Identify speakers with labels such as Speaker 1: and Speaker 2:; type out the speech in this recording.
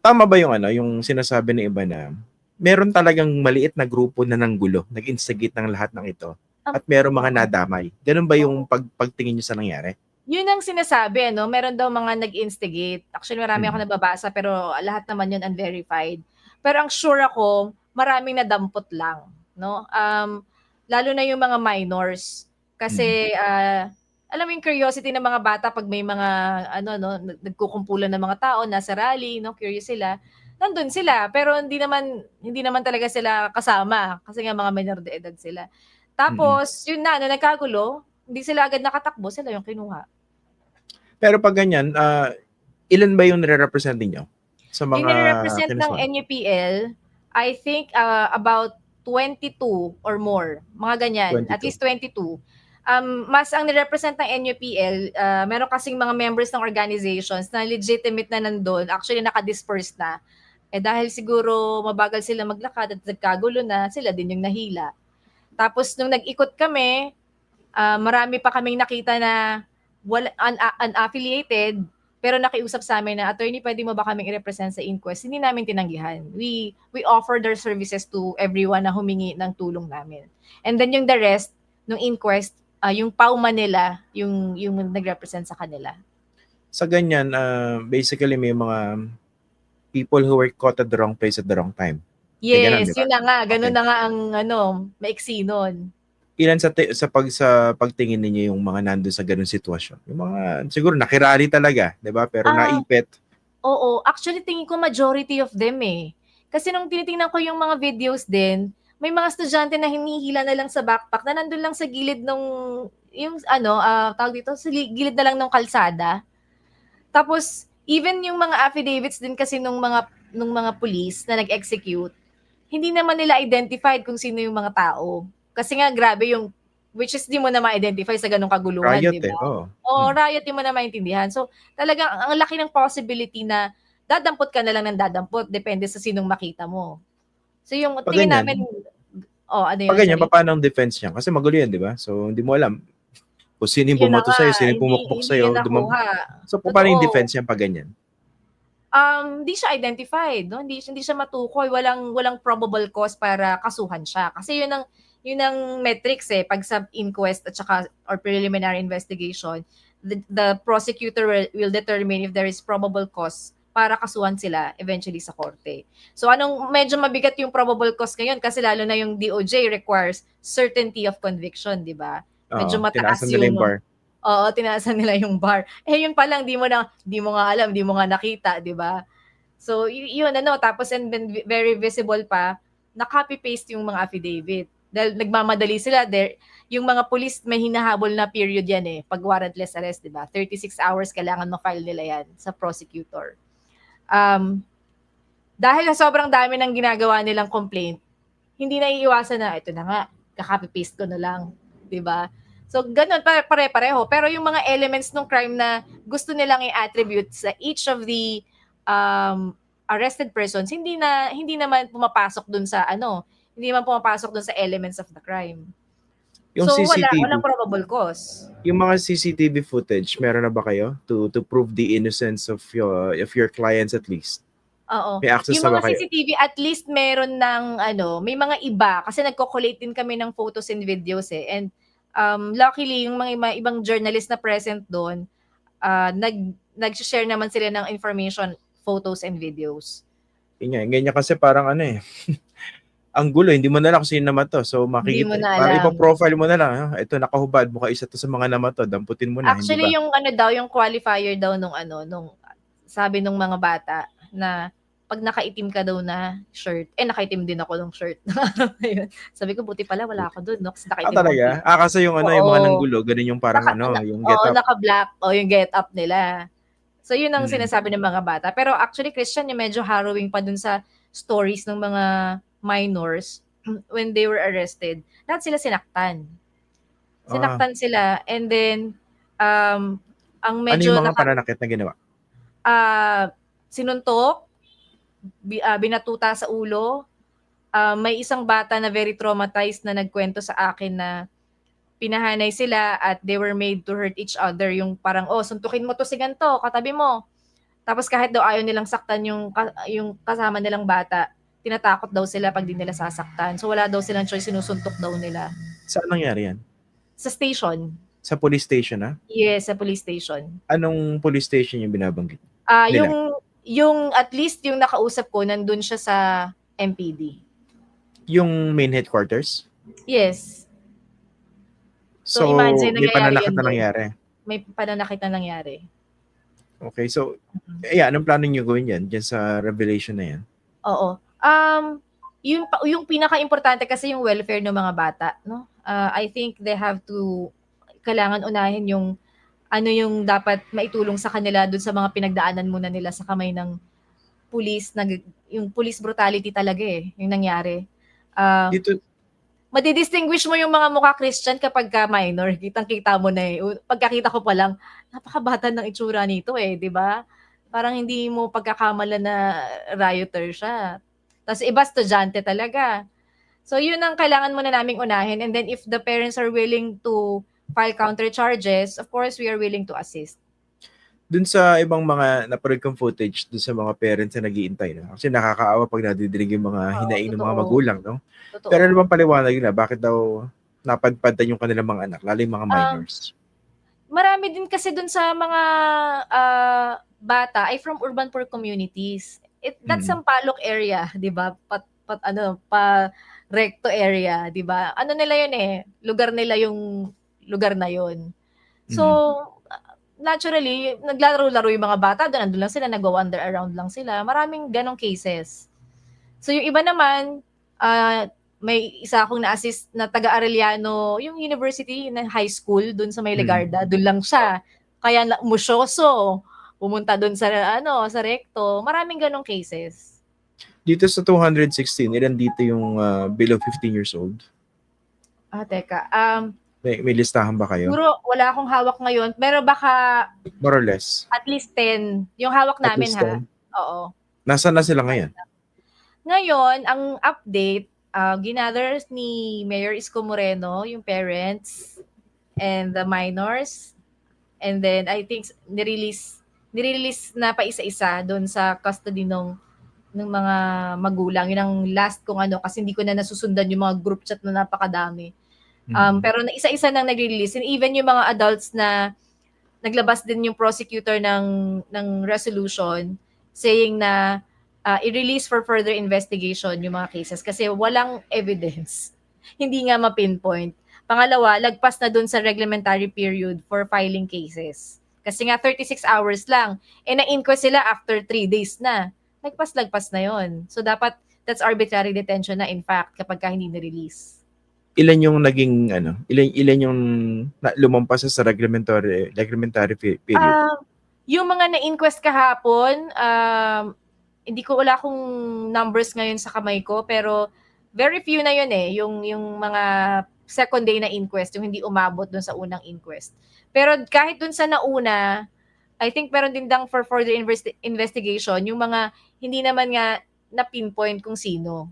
Speaker 1: tama ba yung ano, yung sinasabi ng iba na meron talagang maliit na grupo na nanggulo, nag-instigate ng lahat ng ito
Speaker 2: Um,
Speaker 1: at meron mga
Speaker 2: oo.
Speaker 1: nadamay. Ganun ba yung
Speaker 2: Oo.
Speaker 1: pagtingin niyo sa nangyari?
Speaker 2: Yun ang sinasabi ano, meron daw mga nag-instigate. Actually marami akong
Speaker 1: Mm.
Speaker 2: nababasa pero lahat naman yun unverified. Pero ang sure ako, maraming nadampot lang, 'no? Lalo na yung mga minors.
Speaker 1: Mm.
Speaker 2: Kasi, alam mo yung curiosity ng mga bata 'pag may mga ano 'no, nagkukumpulan ng mga tao, nasa rally 'no, curious sila, nandun sila. Pero hindi naman talaga sila kasama kasi nga mga menor de edad sila.
Speaker 1: Mm.
Speaker 2: Tapos yun na, nung nagkagulo, hindi sila agad nakatakbo, sila yung kinuha.
Speaker 1: Pero pag ganyan, ilan ba yung nire-represent ninyo sa
Speaker 2: Yung
Speaker 1: mga
Speaker 2: nire-represent ng
Speaker 1: kinasuhan?
Speaker 2: NUPL, I think, about 22 or more, mga ganyan, at
Speaker 1: 22.
Speaker 2: least 22. Mas ang nire-represent ng NUPL, meron kasing mga members ng organizations na legitimate na nandun, actually naka-disperse na. Eh dahil siguro mabagal sila maglakad at nagkagulo na, sila din yung nahila. Tapos nung nag-ikot kami, marami pa kaming nakita na unaffiliated, pero nakiusap sa amin na, "Attorney, pwede mo ba kaming i-represent sa inquest?" Hindi namin tinanggihan. We offered our services to everyone na humingi ng tulong namin. And then yung the rest, nung inquest, yung pauma nila, yung nag-represent sa kanila.
Speaker 1: Sa ganyan, basically may mga people who were caught at the wrong place at the wrong time. May ganun,
Speaker 2: Yes,
Speaker 1: di ba?
Speaker 2: yun na nga. Ganun
Speaker 1: Okay.
Speaker 2: na nga ang maiksi nun.
Speaker 1: Ilan sa pagtingin ninyo yung mga nandun sa ganung sitwasyon? Yung mga siguro nakirari talaga, 'di ba? Pero
Speaker 2: Ah,
Speaker 1: naipit.
Speaker 2: Oo, actually tingin ko majority of them, eh. Kasi nung tinitingnan ko yung mga videos din, may mga estudyante na hinihila na lang sa backpack na nandun lang sa gilid nung yung tawag dito, sa gilid na lang nung kalsada. Tapos even yung mga affidavits din kasi nung mga pulis na nag-execute, hindi naman nila identified kung sino yung mga tao. Kasi nga grabe yung which is di mo na ma-identify sa ganung kaguluhan,
Speaker 1: Riot,
Speaker 2: 'di
Speaker 1: eh,
Speaker 2: ba?
Speaker 1: oo.
Speaker 2: Oo,
Speaker 1: Mm.
Speaker 2: riot, di mo na maintindihan. So, talagang ang laki ng possibility na dadampot ka na lang ng dadampot depende sa sinong makita mo. So, yung
Speaker 1: 'Pag
Speaker 2: tingin
Speaker 1: ganyan
Speaker 2: namin ano
Speaker 1: Pag
Speaker 2: yun,
Speaker 1: ganyan,
Speaker 2: sorry?
Speaker 1: papaano ang defense niyan? Kasi magulo yan, 'di ba? So, hindi mo alam kung sino yung
Speaker 2: Yun na
Speaker 1: bumato
Speaker 2: nga,
Speaker 1: sa'yo, sino yung
Speaker 2: hindi
Speaker 1: pumukpok
Speaker 2: hindi yun
Speaker 1: sa'yo,
Speaker 2: nakuha.
Speaker 1: so papaano yung
Speaker 2: Totoo.
Speaker 1: defense niyan 'pag ganyan?
Speaker 2: Hindi siya identified 'no, hindi siya matukoy, walang walang probable cause para kasuhan siya. Kasi yun ang metrics, eh, 'pag sa inquest at saka or preliminary investigation, the prosecutor will determine if there is probable cause para kasuhan sila eventually sa korte. So anong medyo mabigat yung probable cause ngayon kasi lalo na yung DOJ requires certainty of conviction, 'di ba?
Speaker 1: Oo,
Speaker 2: Medyo mataas
Speaker 1: tinaasan nila yung
Speaker 2: yung
Speaker 1: bar.
Speaker 2: oo, tinaasan nila yung bar. Eh, yun pa lang di mo nga alam, di mo nga nakita, 'di ba? So, yun ano, tapos and then very visible pa, na copy-paste yung mga affidavit. Dahil nagmamadali sila, yung mga police may hinahabol na period yan eh, pag warrantless arrest, di ba? 36 hours kailangan ma-file nila yan sa prosecutor. Dahil sa sobrang dami ng ginagawa nilang complaint, hindi na iiwasan na, ito na nga, kaka-paste ko na lang, di ba? So, ganun, pare-pareho. Pero yung mga elements ng crime na gusto nilang i-attribute sa each of the arrested persons, hindi naman pumapasok dun sa hindi naman pumapasok dun sa elements of the crime.
Speaker 1: Yung
Speaker 2: So, walang
Speaker 1: CCTV,
Speaker 2: probable cause.
Speaker 1: yung mga CCTV footage, meron na ba kayo to prove the innocence of your clients at least?
Speaker 2: Oo.
Speaker 1: May access
Speaker 2: Yung
Speaker 1: na ba
Speaker 2: mga
Speaker 1: kayo?
Speaker 2: CCTV at least meron ng may mga iba kasi nagko-collate din kami ng photos and videos, eh. And luckily yung mga ibang journalist na present doon, nag-share naman sila ng information, photos and videos.
Speaker 1: Yun nga, ganyan kasi parang ano, eh, ang gulo, hindi mo na alam kung sino namatay. So
Speaker 2: Hindi mo na
Speaker 1: para
Speaker 2: alam.
Speaker 1: ipo-profile mo na lang, ito nakahubad, mukhang isa to sa mga namatay, damputin mo na, hindi ba?
Speaker 2: Actually, yung yung qualifier daw nung sabi nung mga bata na pag nakaitim ka daw na shirt, nakaitim din ako nung shirt. Sabi ko, buti pala wala ako dun, no? Kasi nakaitim akong
Speaker 1: Talaga?
Speaker 2: t-shirt.
Speaker 1: Kasi yung ano, yung mga
Speaker 2: Oo.
Speaker 1: nanggulo, ganun yung parang ano, yung get
Speaker 2: Oo,
Speaker 1: up.
Speaker 2: naka-black. O, yung get up nila. So, yun ang
Speaker 1: Mm.
Speaker 2: sinasabi ng mga bata. Pero actually, Christian, yung medyo harrowing pa dun sa stories ng mga minors when they were arrested. Lahat sila sinaktan.
Speaker 1: Ah,
Speaker 2: Sinaktan sila. And then, ang
Speaker 1: ano yung
Speaker 2: medyo
Speaker 1: mga pananakit na ginawa?
Speaker 2: sinuntok, binatuta sa ulo. May isang bata na very traumatized na nagkwento sa akin na pinahanay sila at they were made to hurt each other. Yung parang, suntukin mo to si ganito, katabi mo. Tapos kahit daw ayaw nilang saktan yung kasama nilang bata, tinatakot daw sila pag di nila sasaktan. So wala daw silang choice, sinusuntok daw nila.
Speaker 1: Saan nangyari yan?
Speaker 2: Sa station.
Speaker 1: Sa police station, ha?
Speaker 2: Yes, sa police station.
Speaker 1: Anong police station yung binabanggit? Nila?
Speaker 2: Yung at least yung nakausap ko, nandun siya sa MPD.
Speaker 1: Yung main headquarters?
Speaker 2: Yes. So,
Speaker 1: So,
Speaker 2: imagine
Speaker 1: may
Speaker 2: nangyayari
Speaker 1: pananakit
Speaker 2: yan
Speaker 1: na
Speaker 2: doon.
Speaker 1: nangyari.
Speaker 2: May pananakit na nangyari.
Speaker 1: Okay, so, anong plano nyo gawin yan? Diyan sa revelation na yan?
Speaker 2: Oo. Yung pinaka-importante kasi yung welfare ng mga bata, no? I think they have to, kailangan unahin yung ano yung dapat maitulong sa kanila dun sa mga pinagdaanan muna nila sa kamay ng police, yung police brutality talaga yung nangyari.
Speaker 1: Dito,
Speaker 2: Madidistinguish mo yung mga mukha Christian kapag ka minor. Kitang-kita mo na Pagkakita ko pa lang, napakabata ng itsura nito di ba? Parang hindi mo pagkakamala na rioter siya. Tapos iba estudyante talaga. So yun ang kailangan muna naming unahin. And then if the parents are willing to file counter charges, of course we are willing to assist.
Speaker 1: dun sa ibang mga napanood kong footage dun sa mga parents na nag-iintay na. Kasi nakakaawa pag nadidinig yung mga hinaing ng mga
Speaker 2: Totoo.
Speaker 1: magulang, no?
Speaker 2: Totoo.
Speaker 1: Pero ano bang paliwanag nila? Bakit daw napadpadan yung kanilang mga anak, lalo yung mga minors?
Speaker 2: Marami din kasi dun sa mga bata ay from urban poor communities. That's Sampaloc area, 'di ba? Pa recto area, 'di ba? Ano nila 'yun lugar nila yung lugar na 'yun. So, naturally, naglaro-laro yung mga bata, andun lang sila, nagwa-wander around lang sila. Maraming ganong cases. So, yung iba naman, may isa akong na-assist na taga-Arellano, yung university na high school, dun sa May Legarda, dun lang siya. Kaya musyoso, pumunta dun sa recto. Maraming ganong cases.
Speaker 1: Dito sa 216, ilan dito yung below 15 years old?
Speaker 2: Teka.
Speaker 1: May listahan ba kayo?
Speaker 2: Siguro wala akong hawak ngayon, pero baka
Speaker 1: More or less.
Speaker 2: at least 10. Yung hawak
Speaker 1: At
Speaker 2: namin
Speaker 1: least
Speaker 2: ha.
Speaker 1: 10?
Speaker 2: Oo.
Speaker 1: Nasaan na sila ngayon?
Speaker 2: Ngayon, ang update, ginather ni Mayor Isko Moreno, yung parents and the minors. And then I think nirelease na pa isa-isa doon sa custody ng mga magulang. Yun ang last kong kasi hindi ko na nasusundan yung mga group chat na napakadami. Pero na isa-isa nang nag-release. And even yung mga adults na naglabas din yung prosecutor ng resolution saying na i-release for further investigation yung mga cases kasi walang evidence. Hindi nga ma-pinpoint. Pangalawa, lagpas na dun sa reglementary period for filing cases. Kasi nga 36 hours lang. Na-inquest sila after 3 days na. Lagpas na yon. So dapat that's arbitrary detention na in fact kapag hindi na-release.
Speaker 1: Ilan yung naging ilan yung lumampas sa reglementary period?
Speaker 2: Yung mga na-inquest kahapon, hindi ko wala akong numbers ngayon sa kamay ko pero very few na yun yung mga second day na inquest, yung hindi umabot dun sa unang inquest. Pero kahit dun sa nauna, I think meron din for further investigation yung mga hindi naman nga na pinpoint kung sino.